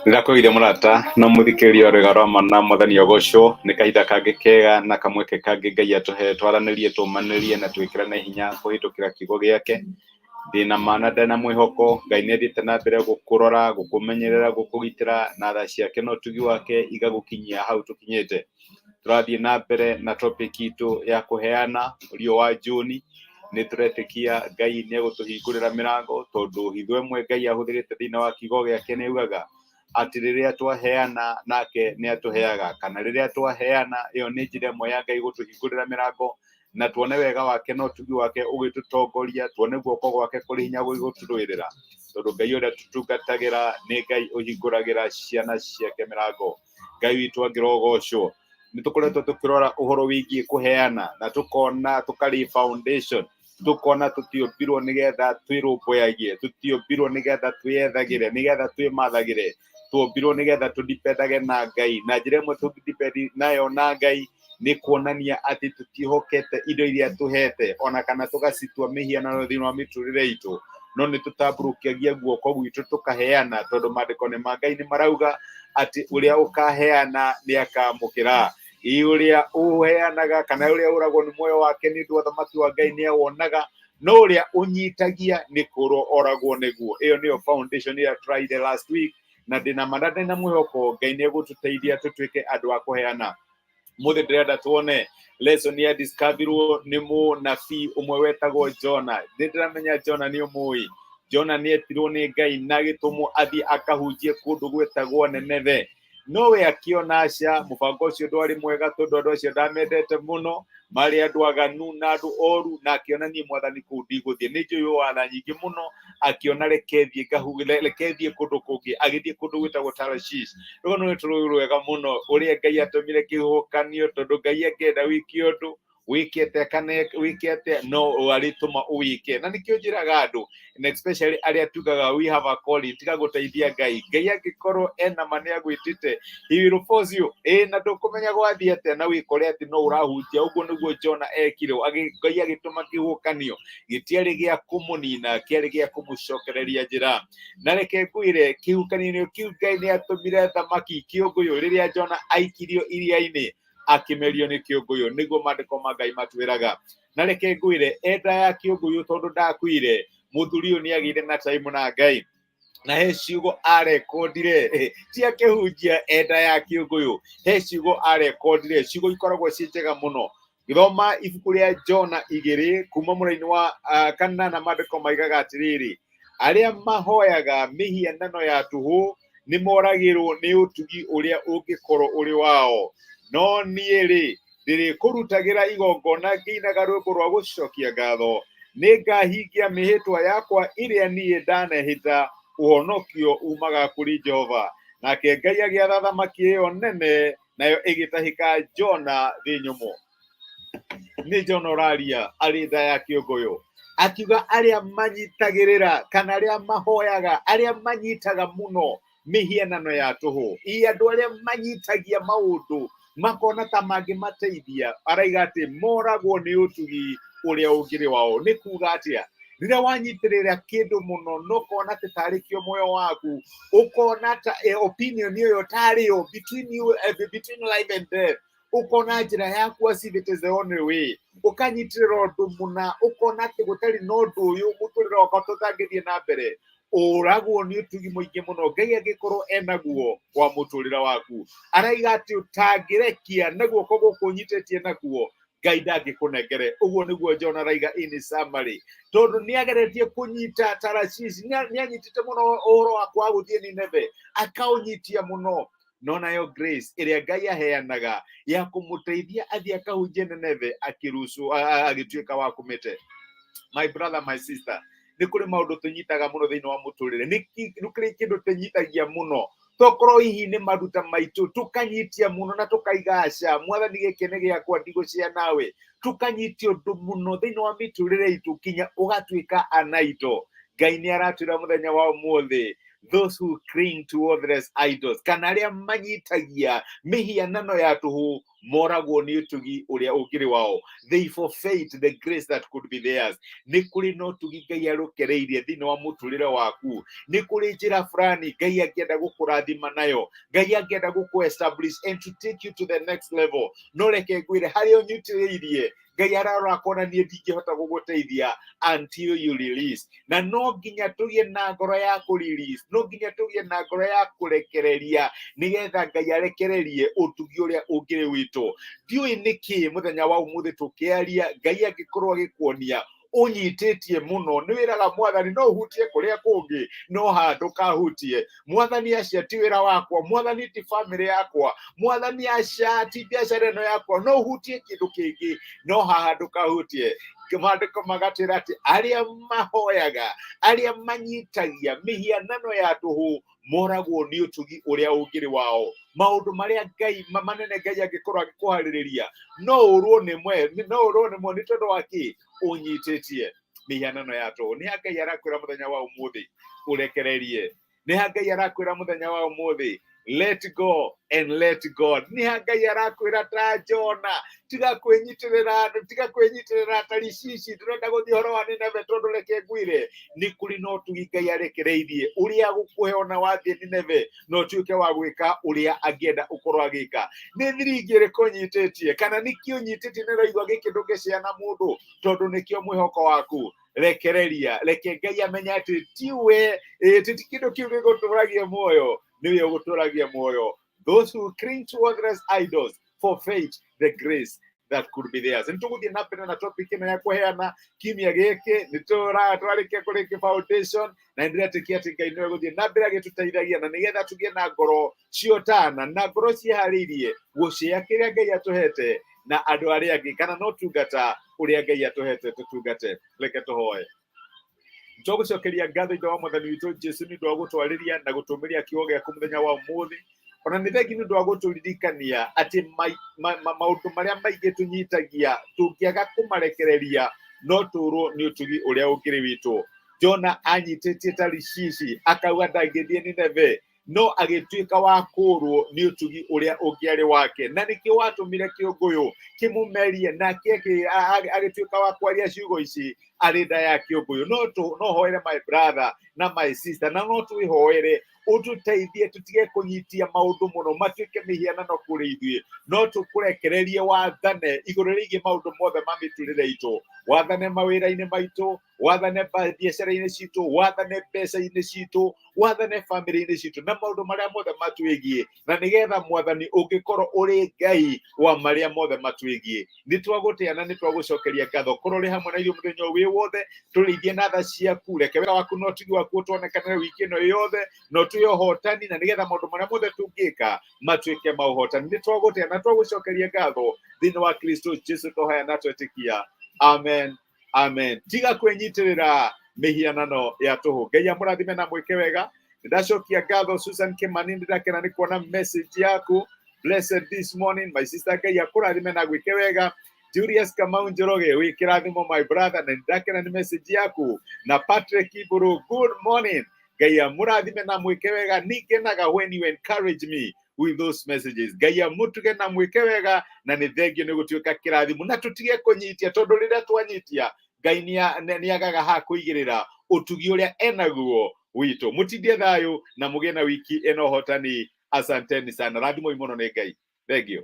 Ndirakwĩgithia mũrata na mũthikĩrĩria rwĩga rwa mana mwathani ogocwo nĩ kahinda kangĩ kega na kamweke kangĩ Ngai atũhe twaranĩrie tũmanĩrie na twĩkĩrane hinya kũhĩtũkĩra kiugo gĩake. Ndĩna mana ndĩna mwĩhoko Ngai nĩathiĩte na mbere gũkũrora, gũkũmenyerera, gũkũgitĩra na tha ciake na ũtugi wake igagũkinyia hau tũkinyĩte. Tũrathiĩ na mbere na topic itũ ya kũheana ũrio wa Juni. Nĩ tũretĩkia Ngai nĩegũtũhingũrĩra mĩrango tondũ hitho ĩmwe Ngai ahũthĩrĩte thĩinĩ wa kiugo gĩake nĩ augaga atĩ rĩrĩa twaheana nake nĩ atũheaga, kana rĩrĩa twaheana ĩyo nĩ njĩra ĩmwe ya Ngai gũtũhingũrĩra mĩrango na tuone wega wake na ũtugi wake ũgĩtũtongoria, tuone guoko gwake kũrĩ hinya gũgĩtũrũĩrĩra, tondũ Ngai ũrĩa tũtungatagĩra nĩ Ngai ũhingũragĩra ciana ciake mĩrango. Ngai witũ angĩrogocwo. Nĩ tũkoretwo tũkĩrora ũhoro wĩgiĩ kũheana na tũkona tũkarĩ foundation, tũkona tũtiũmbirwo nĩgetha twĩrũmbũyagie, tũtiũmbirwo nĩgetha twĩyethagĩre, nĩgetha twĩmathagĩre, tuombirwo nĩgetha tũdipendage na Ngai. Na njĩra ĩmwe tũngĩdipendi nayo na Ngai nĩ kuonania atĩ tũtiĩhokete indo iria atũhete, ona kana tũgacitua mĩhianano thĩinĩ wa mĩtũrĩre itũ, no nĩ tũtambũrũkiagia guoko gwitũ tũkaheana, tondũ maandĩko nĩ ma Ngai nĩ marauga atĩ ũrĩa ũkaheana nĩ akamũkĩra. Ũrĩa ũheanaga kana ũrĩa ũragwo nĩ muoyo wake nĩ ũndũ wa thamaki wa Ngai nĩ awonaga, no ũrĩa ũnyitagia nĩ kũrwo oragwo nĩguo. Ĩyo nĩyo foundation ĩrĩa tũraire last week, na ndĩna ma ndĩna mwĩhoko Ngai nĩ egũtũteithia tũtuĩke andũ a kũheana. Mũthĩ ndĩrenda tuone lesson ya discoverwo nĩ mũnabii ũmwe wetagwo Jona. Nĩ ndĩramenya Jona nĩ ũmũĩ. Jona nĩ etirwo nĩ Ngai na agĩtũmwo athiĩ akahunjie kũndũ gwetagwo Neneve. No we akĩona aca mũbango ũcio ndwarĩ mwega, tondũ andũ acio ndamendete mũno, marĩ andũ aganu na andũ oru, na akĩona niĩ mwathani kũu ndigũthiĩ. Nĩ njũĩ watha nyingĩ mũno, akĩona reke thiĩ kũndũ kũngĩ, agĩthiĩ kũndũ gwĩtagwo Tarshish. Rũu nĩ rũĩ rwega mũno ũrĩa Ngai atũmire kĩhuhũkanio, tondũ Ngai angĩenda wĩke ũndũ wĩkĩte kana wĩkĩte no arĩtũma ũwĩke. Na nĩkĩo njĩraga andũ, and especially arĩa tugaga we have a calling, tiga gũteithia Ngai. Ngai angĩkorwo ena ma nĩ agwĩtĩte, he will force you. Na ndũkũmenya gwathiĩ atĩa na wĩkore atĩ no ũrahunjia. Ũguo nĩguo Jona ekire, Ngai agĩtũma kĩhuhũkanio, gĩtiarĩ gĩa kũmũnina, kĩarĩ gĩa kũmũcokereria njĩra. Na reke ngwĩre kĩhuhũkanio kĩu Ngai nĩ atũmire thamaki kĩũngũyũ rĩrĩa Jona aikirio iria-inĩ akĩmerio nĩ kĩũngũyũ, nĩguo maandĩko ma Ngai matwĩraga. Na reke ngwĩre enda ya kĩũngũyũ, tondũ ndakuire, mũthuri ũyũ nĩ agĩire na time na Ngai, na he ciugo arekondire, ti akĩhunjia enda ya kĩũngũyũ, he ciugo arekondire, ciugo ikoragwo ciĩ njega mũno. Gĩthoma ibuku rĩa Jona 2 kuma mũraini wa 4, na maandĩko maigaga atĩrĩrĩ, arĩa mahoyaga mĩhianano ya tũhũ nĩ moragĩrwo nĩ ũtugi ũrĩa ũngĩkorwo ũrĩ wao, no niĩ-rĩ ndĩrĩkũrutagĩra igongona ngĩinaga rwĩmbo rwa gũcokia ngatho. Nĩ ngahingia mĩhĩtwa yakwa ĩrĩa niĩ ndanehĩta, ũhonokio umaga kũrĩ Jehova. Nake Ngai agĩatha thamaki ĩyo nene, nayo ĩgĩtahĩka Jona thĩ nyũmũ. Nĩ Jona ũraria arĩ nda ya kĩũngũyũ, akiuga arĩa manyitagĩrĩra kana arĩa mahoyaga, arĩa manyitaga mũno mĩhianano ya tũhũ, andũ arĩa manyitagia maũndũ makona ta mangĩmateithia, araiga atĩ moragwo nĩ ũtugi ũrĩa ũngĩrĩ wao. Nĩ kuga atĩa? Rĩrĩa wanyitĩrĩra kĩndũ mũno no kona atĩ tarĩ kĩo muoyo waku, ũkona ta opinion ĩyo tarĩ yo between life and death, ũkona njĩra yaku as if it is the only way, ũkanyitĩrĩra ũndũ mũna, ũkona atĩ gũtarĩ na ũndũ ũyũ mũtũrĩre wakwa tũtangĩthiĩ na mbere, ũragwo nĩ ũtugi mũingĩ mũno. Ngai angĩkorwo enaguo kwa mũtũrĩre waku, araiga atĩ ũtangĩrekia na guoko gũkũ ũnyitĩtie naguo, Ngai ndangĩkũnengere. Ũguo nĩguo Jona araiga in summary, tondũ nĩ ageretie kũnyita Tarshish, nĩ anyitĩte mũno ũhoro wa kwaga gũthiĩ Nineve, akaũnyitia mũno, no nayo grace ĩrĩa Ngai aheanaga ya kũmũteithia athiĩ akahunjie Nineve agĩtuĩka wa kũmĩte. My brother, my sister, nĩ kũrĩ maũndũ tũnyitaga mũno thĩinĩ wa mũtũrĩre. Nĩ kũrĩ kĩndũ tũnyitagia mũno, tokorwo hihi nĩ maruta maitũ tũkanyitia mũno na tũkaiga aca, mwathani gĩkĩ nĩ gĩakwa ndigũcia nawe, tũkanyitia ũndũ mũno thĩinĩ wa mĩtũrĩre itũ kinya ũgatuĩka an idol. Ngai nĩ aratwĩra mũthenya wa ũmũthĩ, those who cling to worthless idols, kana arĩa manyitagia mĩhianano ya tũhũ, moragwo nĩ ũtugi ũrĩa ũngĩrĩ wao. They forfeit the grace that could be theirs. Nĩ kũrĩ na ũtugi Ngai arũkereirie thĩinĩ wa mũtũrĩre waku. Nĩ kũrĩ njĩra fulani Ngai angĩenda gũkũrathima nayo. Ngai angĩenda gũkũ-establish and to take you to the next level. No reke ngwĩre harĩa ũnyitĩrĩirie Ngai ararora akona niĩ ndingĩhota gũgũteithia until you release. Na no nginya tũgĩe na ngoro ya kũ-release. No nginya tũgĩe na ngoro ya kũrekereria nĩgetha Ngai arekererie ũtugi ũrĩa ũngĩrĩ witũ. Ndiũĩ nĩkĩ mũthenya wa ũmũthĩ tũkĩaria Ngai angĩkorwo agĩkuonia ũnyitĩtie mũno nĩ wĩraga Mwathani no ũhutie kũrĩa kũngĩ no haha ndũkahutie. Mwathani acia ti wĩra wakwa, Mwathani ti family yakwa, Mwathani acia ti biacara ĩno yakwa, no ũhutie kĩndũ kĩngĩ no haha ndũkahutie. Maandĩko magatwĩra atĩ arĩa mahoyaga, arĩa manyitagia mĩhianano ya tũhũ moragwo nĩ ũtugi ũrĩa ũngĩrĩ wao. Maũndũ marĩa Ngai manene Ngai angĩkorwo agĩkũharĩrĩria no ũrwo nĩmo nĩ tondũ wa kĩ ũnyitĩtie mĩhianano ya tũhũ. Nĩ Ngai arakwĩra mũthenya wa ũmũthĩ ũrekererie. Nĩ Ngai arakwĩra mũthenya wa ũmũthĩ let go and let God. Nĩ Ngai arakwĩra ta Jona tiga kwĩnyitĩrĩra Tarishishi ndĩrenda gũthiĩ ũhoro wa Nineve tondũ reke ngwĩre nĩ kũrĩ na ũtugi Ngai arekereirie ũrĩa gũkũhe ona wathiĩ Nineve no ũtuĩke wa gwĩka ũrĩa angĩenda ũkorwo agĩka. Nĩ thiringi ĩrĩkũ ũnyitĩtie kana nĩkĩ ũnyitĩtie nĩ ũraigua gĩkĩ ndũngĩciana mũndũ tondũ nĩkĩo mwĩhoko waku. Rekereria, reke Ngai amenya atĩ tiwe ti kĩndũ kĩu gĩgũtũragia muoyo, nĩwe ũgũtũragia muoyo. Those who cling to worthless idols forfeit the grace that could be theirs. Nĩtũgũthiĩ na mbere na topic ĩno ya kũheana kiumia gĩkĩ, nĩtũrarĩkia kũrĩkia foundation na nĩndĩretĩkia atĩ Ngai nĩwe gũthiĩ na mbere agĩtũteithagia na nĩgetha tũgĩe na ngoro ciotana na ngoro ciĩharĩirie gũcĩa kĩrĩa Ngai atũhete na andũ arĩa angĩ kana no tungata ũrĩa Ngai atũhete tũtungate. Reke tũhoe. Tũgũcokeria ngatho ithe wa Mwathani witũ Jesũ nĩ ũndũ wa gũtwarĩria na gũtũmĩria kiugo gĩaku mũthenya wa ũmũthĩ. Ona nĩ thengi nĩ ũndũ wa gũtũririkania atĩ maũndũ marĩa maingĩ tũnyitagia tũngĩaga kũmarekereria no tũũrwo nĩ ũtugi ũrĩa ũngĩrĩ witũ. Jona anyitĩtie Tarishishi akauga ndangĩthiĩ Nineve no agĩtuĩka wa kũũrwo nĩ ũtugi ũrĩa ũngĩarĩ wake. Na nĩkĩo watũmire kĩũngũyũ kĩmũmerie nake agĩtuĩka wa kwaria ciugo ici arĩ nda ya kĩũngũyũ. No hoere my brother na my sister na no twĩhoere ũtũteithie tũtige kũnyitia maũndũ mũno matuĩke mĩhianano kũrĩ ithuĩ, no tũkũrekererie wathane igũrũ rĩgiĩ maũndũ mothe ma mĩtũrĩre itũ. Wathane mawĩra-inĩ maitũ, wathane biacara-inĩ citũ, wathane mbeca-inĩ citũ, wathane family-inĩ citũ na maũndũ marĩa mothe matwĩgiĩ. Na nĩgetha Mwathani ũngĩkorwo ũrĩ Ngai wa marĩa mothe matwĩgiĩ. Nĩ twagũtĩa na nĩ twagũcokeria ngatho korwo ũrĩ hamwe na ithuĩ mũthenya wĩ wothe. Tũrĩithie na tha ciaku, reke wĩra waku no ũtugi waku ũtuonekanĩre wiki ĩno yothe no twĩ ũhotani na nĩgetha maũndũ marĩa mothe tũngĩka matuĩke ma ũhotani. Nĩ twagũtĩa na twagũcokeria ngatho thĩinĩ wa Kristo Jesũ tũhoya na twetĩkia. Amen. Amen. Tiga kwĩnyitĩrĩra mĩhianano ya tũhũ. Ngai amũrathime na mwĩke wega. Ndacokia ngatho Susan Kimani, ndĩrakena nĩ kuona message yaku. Blessed this morning my sister. Ngai akũrathime na gwĩke wega. Julius Kamau Njoroge, wĩ kĩrathimo my brother, na ndĩrakena nĩ message yaku. Na Patrick Iburu, good morning. Ngai amũrathime na mwĩke wega. Nĩngenaga when you encourage me with those messages. Ngai amũtuge na mwĩke wega na nĩ thengio nĩ gũtuĩka kĩrathimo na tũtige kũnyitia tondũ rĩrĩa twanyitia Ngai nĩagaga ha kũigĩrĩra ũtugi ũrĩa enaguo witũ. Mũtindie thayũ na mũgĩe na wiki ĩno hotani. Asanteni sana. Rathimo imono nĩ Ngai. Thengio.